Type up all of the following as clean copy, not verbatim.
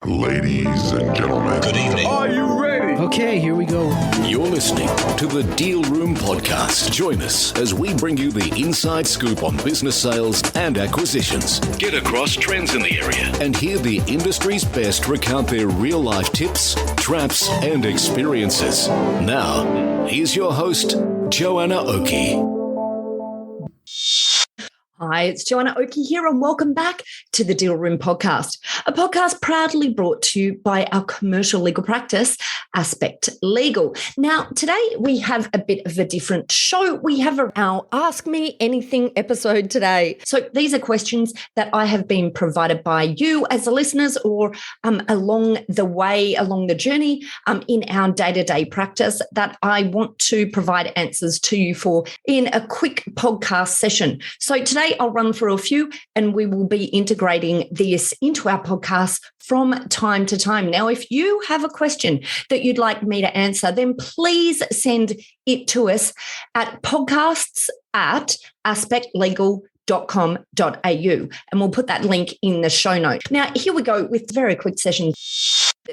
Ladies and gentlemen, Good evening. Are you ready? Okay, here we go. You're listening to the Deal Room Podcast. Join us as we bring you the inside scoop on business sales and acquisitions. Get across trends in the area and hear the industry's best recount their real-life tips, traps, and experiences. Now, here's your host, Joanna Oakey. Hi, it's Joanna Oakey here, and welcome back to the Deal Room Podcast, a podcast proudly brought to you by our commercial legal practice, Aspect Legal. Now, today we have a bit of a different show. We have our Ask Me Anything episode today. So these are questions that I have been provided by you as the listeners or along the journey in our day-to-day practice that I want to provide answers to you for in a quick podcast session. So today I'll run through a few and we will be integrating this into our podcast from time to time. Now, if you have a question that you'd like me to answer, then please send it to us at podcasts@aspectlegal.com.au, and we'll put that link in the show notes. Now, here we go with a very quick session.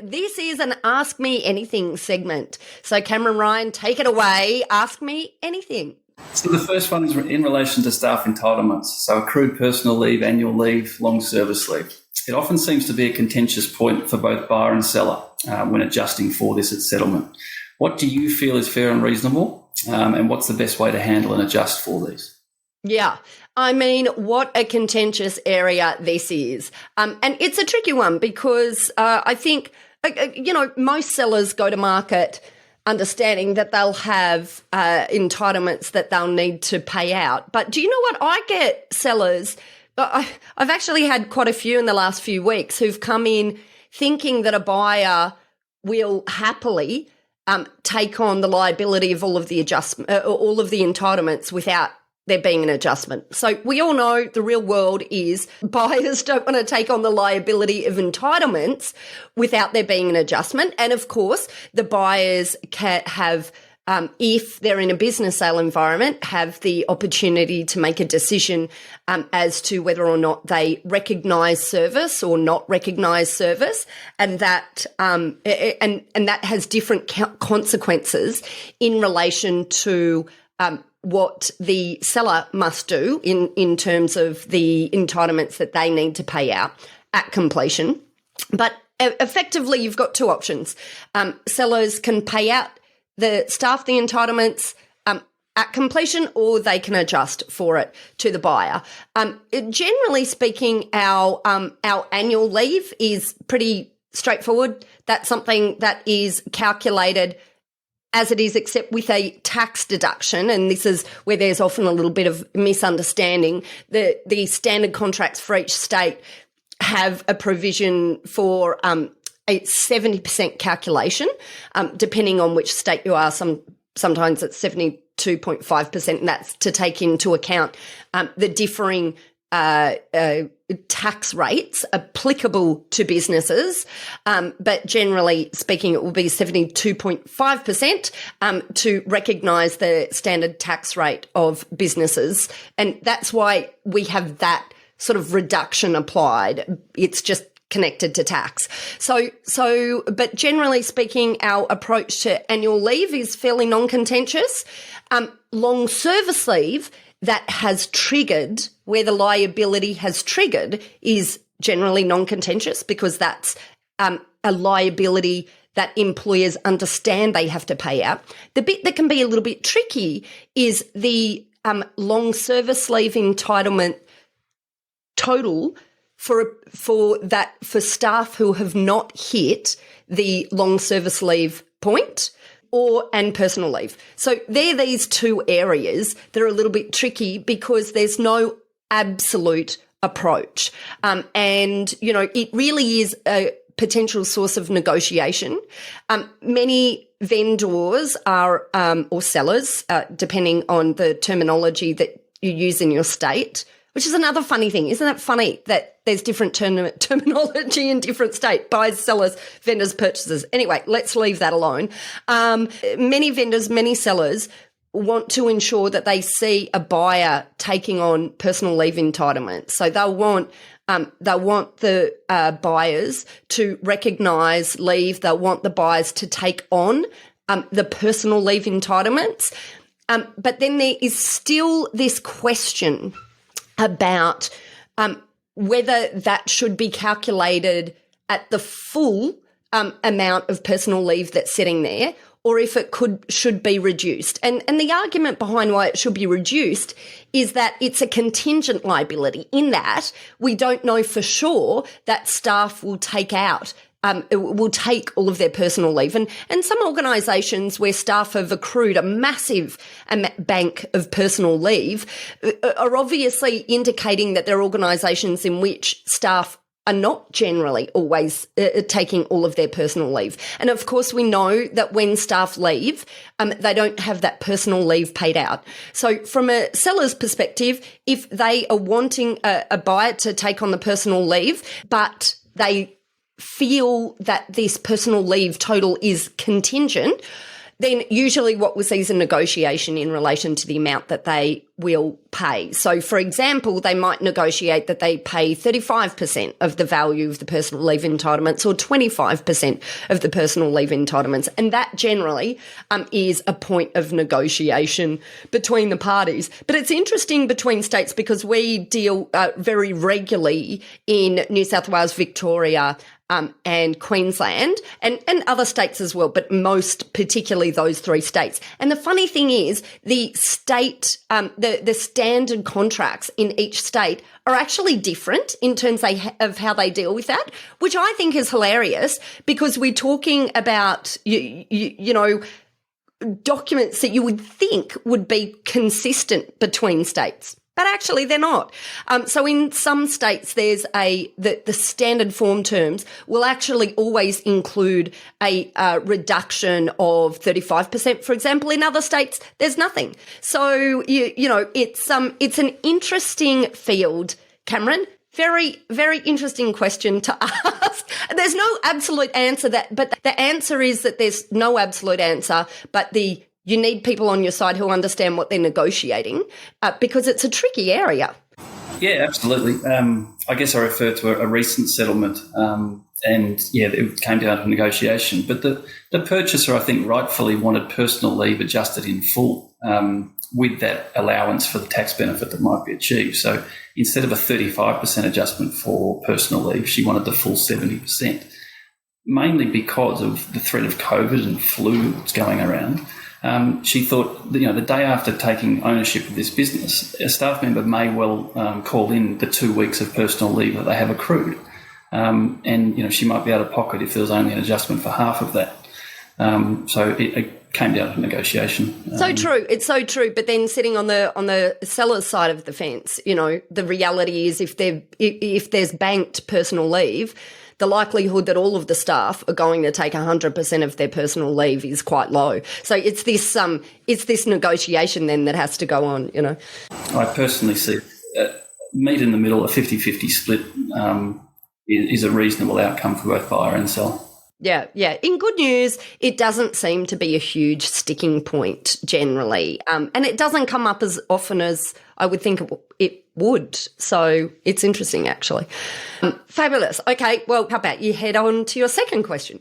This is an Ask Me Anything segment. So Cameron, Ryan, take it away. Ask me anything. So the first one is in relation to staff entitlements, so accrued personal leave, annual leave, long service leave. It often seems to be a contentious point for both buyer and seller when adjusting for this at settlement. What do you feel is fair and reasonable, and what's the best way to handle and adjust for these? Yeah, I mean, what a contentious area this is. And it's a tricky one because I think, most sellers go to market understanding that they'll have entitlements that they'll need to pay out. But do you know what? I get sellers, I've actually had quite a few in the last few weeks who've come in thinking that a buyer will happily take on the liability of all of the all of the entitlements without there being an adjustment. So we all know the real world is buyers don't want to take on the liability of entitlements without there being an adjustment. And of course, the buyers can have, if they're in a business sale environment, have the opportunity to make a decision as to whether or not they recognise service or not recognise service, and that and that has different consequences in relation to what the seller must do in terms of the entitlements that they need to pay out at completion. But effectively, you've got two options. Sellers can pay out the staff the entitlements at completion, or they can adjust for it to the buyer. Generally speaking, our annual leave is pretty straightforward. That's something that is calculated as it is, except with a tax deduction, and this is where there's often a little bit of misunderstanding. The standard contracts for each state have a provision for a 70% calculation, depending on which state you are. Sometimes it's 72.5%, and that's to take into account the differing tax rates applicable to businesses, but generally speaking, it will be 72.5% to recognise the standard tax rate of businesses, and that's why we have that sort of reduction applied. It's just connected to tax. But generally speaking, our approach to annual leave is fairly non-contentious. Long service leave that has triggered, where the liability has triggered, is generally non-contentious because that's a liability that employers understand they have to pay out. The bit that can be a little bit tricky is the long service leave entitlement total for staff who have not hit the long service leave point and personal leave. So they're these two areas that are a little bit tricky because there's no absolute approach. It really is a potential source of negotiation. Many vendors are, or sellers, depending on the terminology that you use in your state, which is another funny thing. Isn't it funny that there's different terminology in different states? Buyers, sellers, vendors, purchasers. Anyway, let's leave that alone. Many vendors, many sellers want to ensure that they see a buyer taking on personal leave entitlements. So they'll want They want the buyers to recognise leave. They want the buyers to take on the personal leave entitlements. But then there is still this question about whether that should be calculated at the full amount of personal leave that's sitting there, or if it should be reduced. And the argument behind why it should be reduced is that it's a contingent liability, in that we don't know for sure that staff will take all of their personal leave. And some organisations where staff have accrued a massive bank of personal leave are obviously indicating that they're organisations in which staff are not generally always taking all of their personal leave. And of course, we know that when staff leave, they don't have that personal leave paid out. So from a seller's perspective, if they are wanting a buyer to take on the personal leave, but they feel that this personal leave total is contingent, then usually what we'll see is a negotiation in relation to the amount that they will pay. So, for example, they might negotiate that they pay 35% of the value of the personal leave entitlements or 25% of the personal leave entitlements. And that generally is a point of negotiation between the parties. But it's interesting between states because we deal very regularly in New South Wales, Victoria, and Queensland and other states as well, but most particularly those three states. And the funny thing is the state, the standard contracts in each state are actually different in terms of how they deal with that, which I think is hilarious because we're talking about, you know, documents that you would think would be consistent between states. But actually, they're not. So in some states, there's the standard form terms will actually always include a reduction of 35%, for example. In other states, there's nothing. So you know, it's an interesting field, Cameron. Very, very interesting question to ask. There's no absolute answer but the answer is that there's no absolute answer, but you need people on your side who understand what they're negotiating because it's a tricky area. Yeah, absolutely. I guess I refer to a recent settlement and, yeah, it came down to negotiation. But the purchaser, I think, rightfully wanted personal leave adjusted in full with that allowance for the tax benefit that might be achieved. So instead of a 35% adjustment for personal leave, she wanted the full 70%, mainly because of the threat of COVID and flu that's going around. She thought, you know, the day after taking ownership of this business, a staff member may well call in the 2 weeks of personal leave that they have accrued. And, you know, she might be out of pocket if there was only an adjustment for half of that. So it came down to negotiation. So true. It's so true. But then sitting on the seller's side of the fence, you know, the reality is if there's banked personal leave, the likelihood that all of the staff are going to take 100% of their personal leave is quite low. So it's this negotiation then that has to go on, you know. I personally see meet in the middle, a 50-50 split is a reasonable outcome for both buyer and seller. Yeah. In good news, it doesn't seem to be a huge sticking point generally, and it doesn't come up as often as I would think it would. So it's interesting, actually. Fabulous. Okay, well, how about you head on to your second question?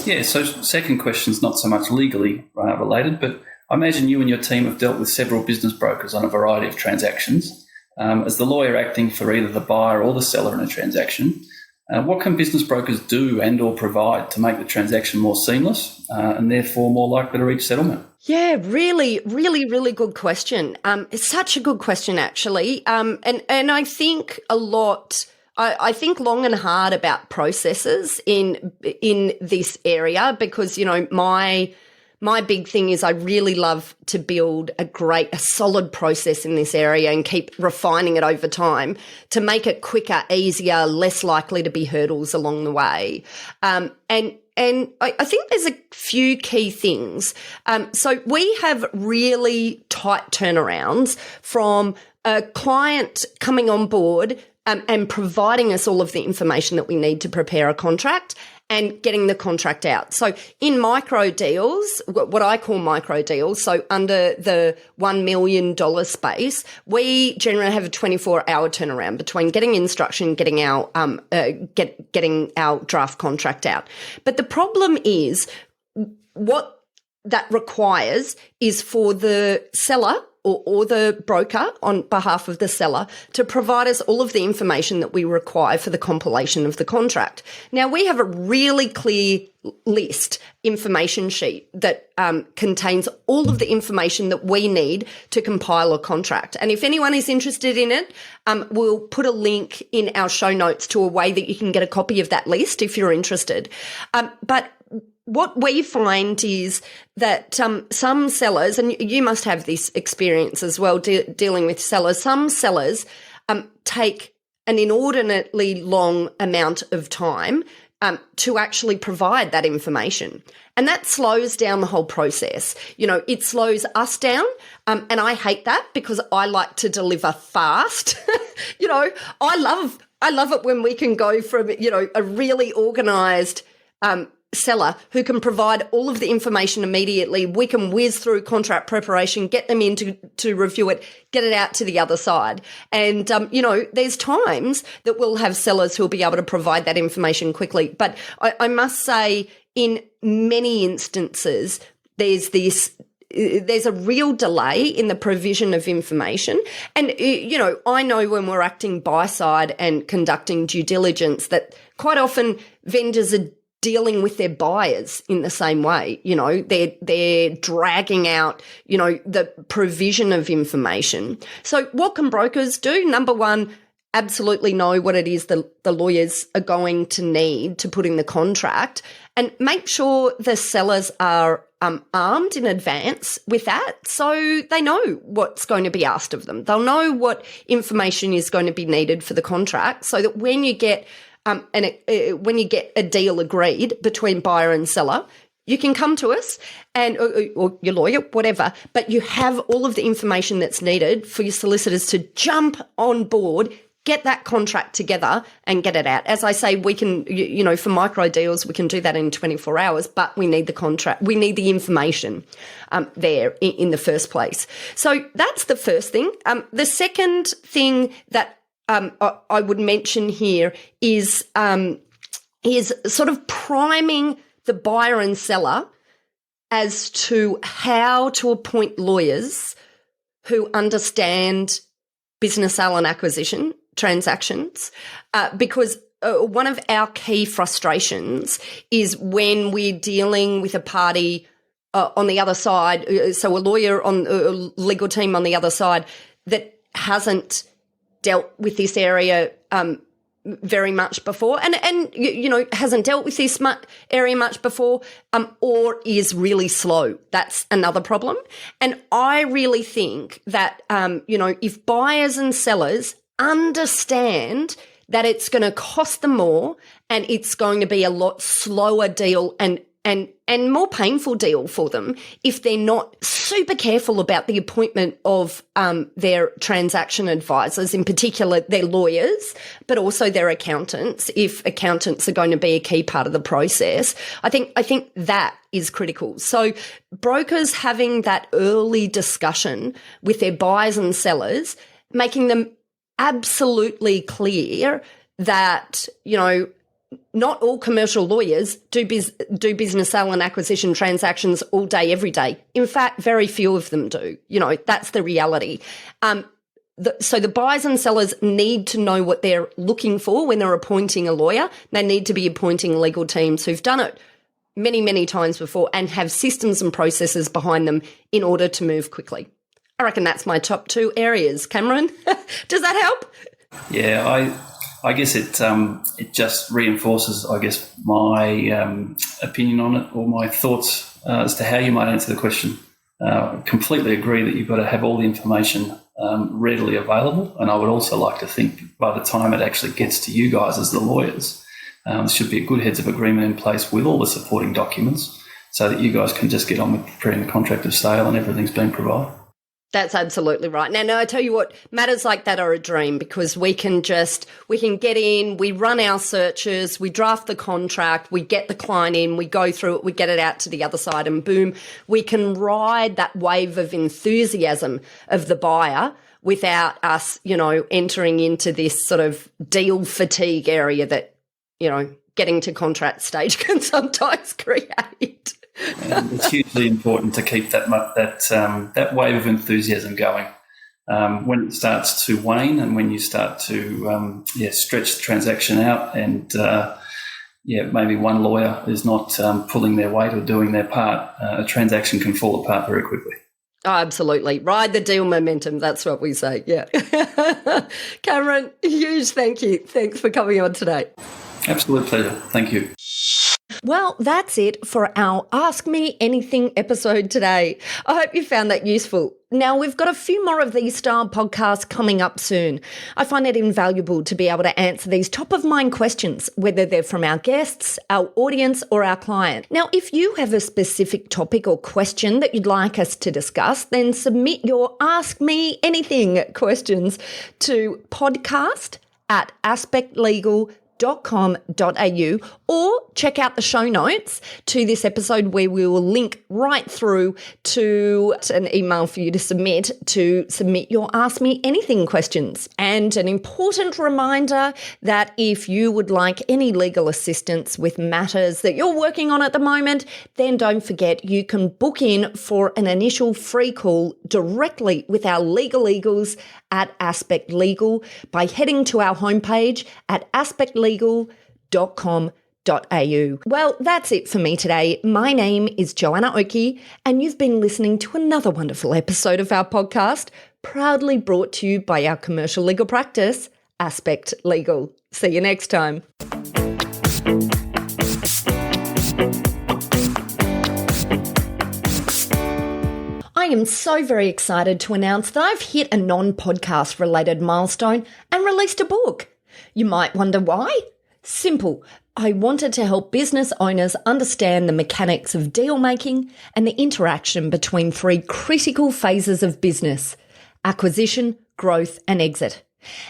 Yeah, so second question's not so much legally related, but I imagine you and your team have dealt with several business brokers on a variety of transactions. As the lawyer acting for either the buyer or the seller in a transaction, what can business brokers do and or provide to make the transaction more seamless and therefore more likely to reach settlement? Yeah, really, really, really good question. It's such a good question, actually. And I think a lot, I think long and hard about processes in this area because, you know, my big thing is I really love to build a solid process in this area and keep refining it over time to make it quicker, easier, less likely to be hurdles along the way. And I think there's a few key things. So we have really tight turnarounds from a client coming on board and providing us all of the information that we need to prepare a contract and getting the contract out. So in micro deals, what I call micro deals, so under the $1 million space, we generally have a 24-hour turnaround between getting instruction, getting our getting our draft contract out. But the problem is what that requires is for the seller or the broker on behalf of the seller to provide us all of the information that we require for the compilation of the contract. Now, we have a really clear list information sheet that contains all of the information that we need to compile a contract. And if anyone is interested in it, we'll put a link in our show notes to a way that you can get a copy of that list if you're interested. But what we find is that some sellers, and you must have this experience as well, dealing with sellers, some sellers take an inordinately long amount of time to actually provide that information. And that slows down the whole process. You know, it slows us down. And I hate that because I like to deliver fast. You know, I love it when we can go from, you know, a really organized seller who can provide all of the information immediately. We can whiz through contract preparation, get them in to review it, get it out to the other side. And, you know, there's times that we'll have sellers who'll be able to provide that information quickly. But I must say, in many instances, there's a real delay in the provision of information. And, you know, I know when we're acting buy side and conducting due diligence that quite often vendors are dealing with their buyers in the same way. You know, they're dragging out, you know, the provision of information. So what can brokers do? Number one, absolutely know what it is the lawyers are going to need to put in the contract, and make sure the sellers are armed in advance with that, so they know what's going to be asked of them. They'll know what information is going to be needed for the contract, so that when you get when you get a deal agreed between buyer and seller, you can come to us and or your lawyer, whatever, but you have all of the information that's needed for your solicitors to jump on board, get that contract together and get it out. As I say, we can, you know, for micro deals, we can do that in 24 hours, but we need the contract, we need the information there in the first place. So that's the first thing. The second thing that I would mention here is sort of priming the buyer and seller as to how to appoint lawyers who understand business sale and acquisition transactions, because one of our key frustrations is when we're dealing with a party on the other side, so a lawyer on a legal team on the other side that hasn't dealt with this area very much before, and you know, hasn't dealt with this area much before, or is really slow. That's another problem. And I really think that you know, if buyers and sellers understand that it's going to cost them more and it's going to be a lot slower deal and more painful deal for them if they're not super careful about the appointment of their transaction advisors, in particular their lawyers, but also their accountants, if accountants are going to be a key part of the process. I think that is critical. So brokers having that early discussion with their buyers and sellers, making them absolutely clear that, you know, not all commercial lawyers do business sale and acquisition transactions all day, every day. In fact, very few of them do. You know, that's the reality. So the buyers and sellers need to know what they're looking for when they're appointing a lawyer. They need to be appointing legal teams who've done it many, many times before and have systems and processes behind them in order to move quickly. I reckon that's my top two areas. Cameron, does that help? Yeah, I guess it just reinforces, I guess, my opinion on it, or my thoughts as to how you might answer the question. Completely agree that you've got to have all the information readily available, and I would also like to think by the time it actually gets to you guys as the lawyers, there should be a good heads of agreement in place with all the supporting documents so that you guys can just get on with preparing the contract of sale and everything's been provided. That's absolutely right. Now, I tell you what, matters like that are a dream because we can get in, we run our searches, we draft the contract, we get the client in, we go through it, we get it out to the other side, and boom, we can ride that wave of enthusiasm of the buyer without us, entering into this sort of deal fatigue area that, getting to contract stage can sometimes create. And it's hugely important to keep that wave of enthusiasm going. When it starts to wane and when you start to stretch the transaction out and maybe one lawyer is not pulling their weight or doing their part, a transaction can fall apart very quickly. Oh, absolutely. Ride the deal momentum. That's what we say. Yeah. Cameron, huge thank you. Thanks for coming on today. Absolute pleasure. Thank you. Well, that's it for our Ask Me Anything episode today. I hope you found that useful. Now, we've got a few more of these style podcasts coming up soon. I find it invaluable to be able to answer these top-of-mind questions, whether they're from our guests, our audience, or our client. Now, if you have a specific topic or question that you'd like us to discuss, then submit your Ask Me Anything questions to podcast@aspectlegal.com.au or check out the show notes to this episode where we will link right through to an email for you to submit your Ask Me Anything questions. And an important reminder that if you would like any legal assistance with matters that you're working on at the moment, then don't forget you can book in for an initial free call directly with our legal eagles at Aspect Legal by heading to our homepage at aspectlegal.com.au. Well, that's it for me today. My name is Joanna Oakey, and you've been listening to another wonderful episode of our podcast, proudly brought to you by our commercial legal practice, Aspect Legal. See you next time. I am so very excited to announce that I've hit a non-podcast related milestone and released a book. You might wonder why? Simple. I wanted to help business owners understand the mechanics of deal making and the interaction between three critical phases of business: acquisition, growth, and exit.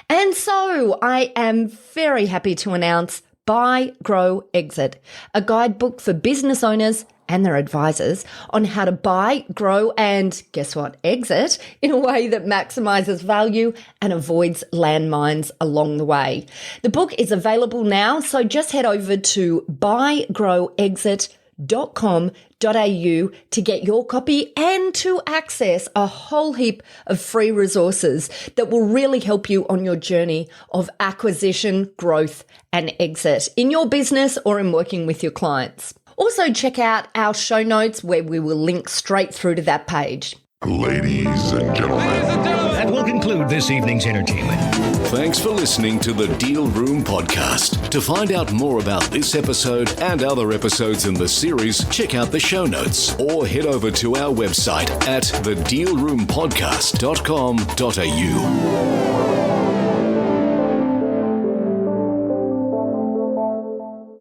And so I am very happy to announce Buy, Grow, Exit, a guidebook for business owners and their advisors on how to buy, grow, and guess what? Exit in a way that maximizes value and avoids landmines along the way. The book is available now, so just head over to buygrowexit.com.au to get your copy and to access a whole heap of free resources that will really help you on your journey of acquisition, growth, and exit in your business or in working with your clients. Also, check out our show notes where we will link straight through to that page. Ladies and gentlemen. That will conclude this evening's entertainment. Thanks for listening to the Deal Room Podcast. To find out more about this episode and other episodes in the series, check out the show notes or head over to our website at thedealroompodcast.com.au.